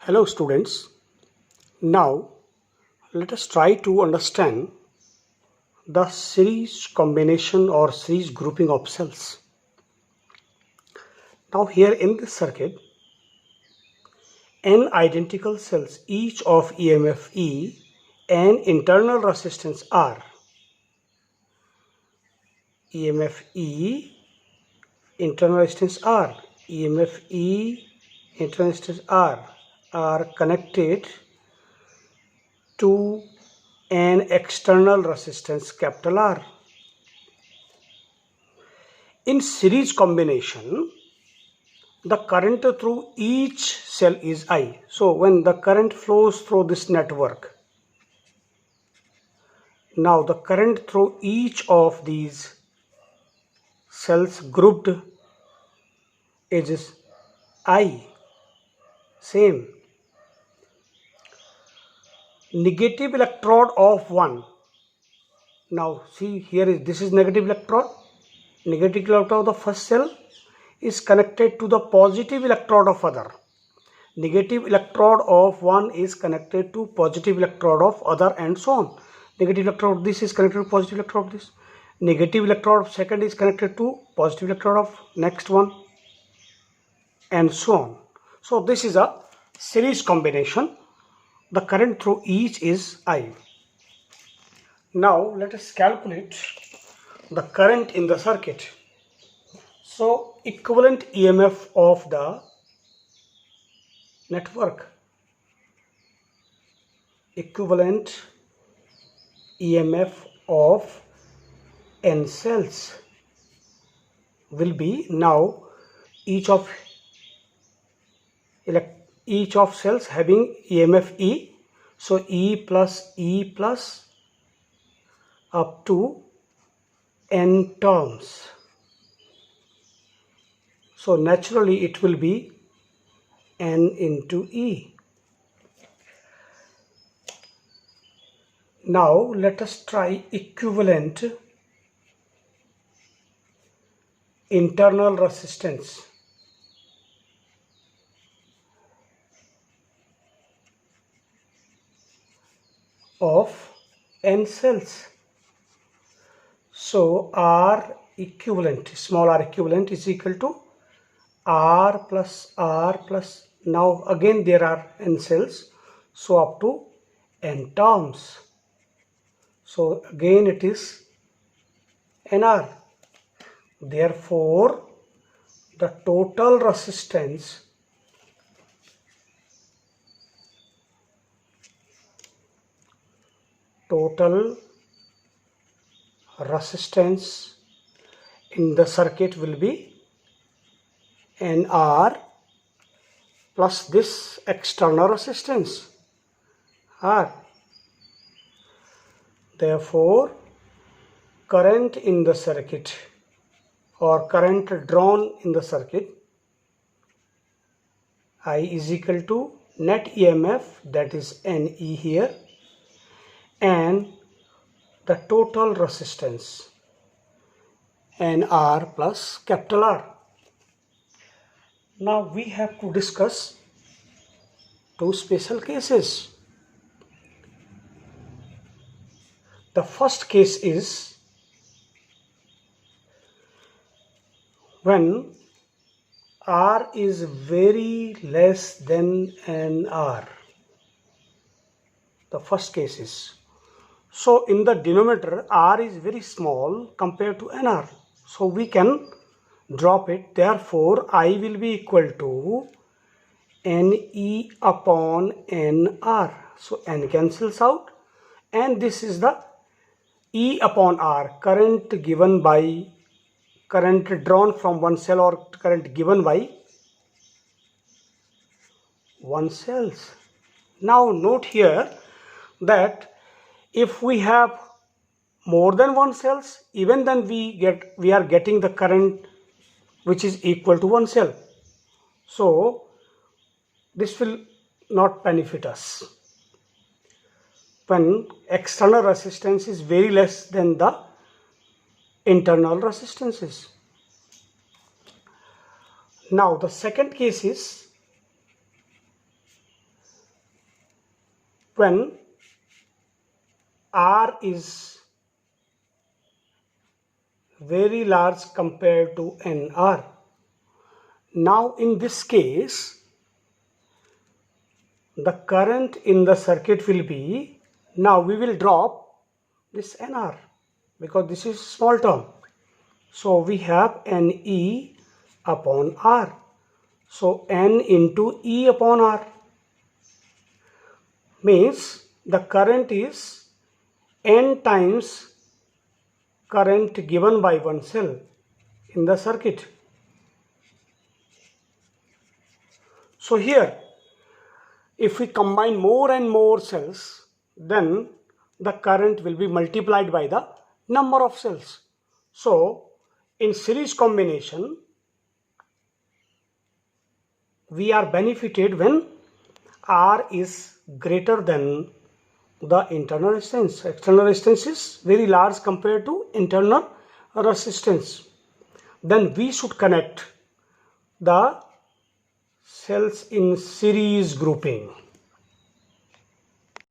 Hello students. Now let us try to understand the series combination or series grouping of cells. Now here in this circuit, n identical cells, each of EMF E and internal resistance R. EMF E, internal resistance R. EMF E, internal resistance R are connected to an external resistance capital R. In series combination, the current through each cell is I. So when the current flows through this network, now the current through each of these cells grouped is I. Same. Negative electrode of 1. Now see here this is negative electrode. Negative electrode of the first cell is connected to the positive electrode of other. Negative electrode of one is connected to positive electrode of other, and so on. Negative electrode of this is connected to positive electrode of this. Negative electrode of second is connected to positive electrode of next one, and so on. So this is a series combination. The current through each is I. Now let us calculate the current in the circuit. So equivalent EMF of the network, equivalent EMF of n cells will be, now each of cells having EMF E, so E plus up to n terms. So naturally it will be n into E. Now let us try equivalent internal resistance of n cells. So R equivalent, small r equivalent is equal to R plus, now again there are n cells, so up to n terms. So again it is NR. Therefore, the total resistance in the circuit will be NR plus this external resistance R. Therefore, current in the circuit or current drawn in the circuit, I is equal to net EMF, that is NE here, and the total resistance NR plus capital R. Now we have to discuss two special cases. The first case is when R is very less than NR. The first case is, so in the denominator R is very small compared to NR, so we can drop it. Therefore I will be equal to NE upon NR. So N cancels out, and this is the E upon R, current drawn from one cell or current given by one cells. Now note here that if we have more than one cells, even then we are getting the current which is equal to one cell. So this will not benefit us when external resistance is very less than the internal resistances. Now the second case is when R is very large compared to NR. Now in this case, the current in the circuit will be, now we will drop this NR because this is small term. So we have NE upon R. So N into E upon R means the current is N times current given by one cell in the circuit. So here, if we combine more and more cells, then the current will be multiplied by the number of cells. So in series combination, we are benefited when R is greater than the internal resistance. External resistance is very large compared to internal resistance. Then we should connect the cells in series grouping.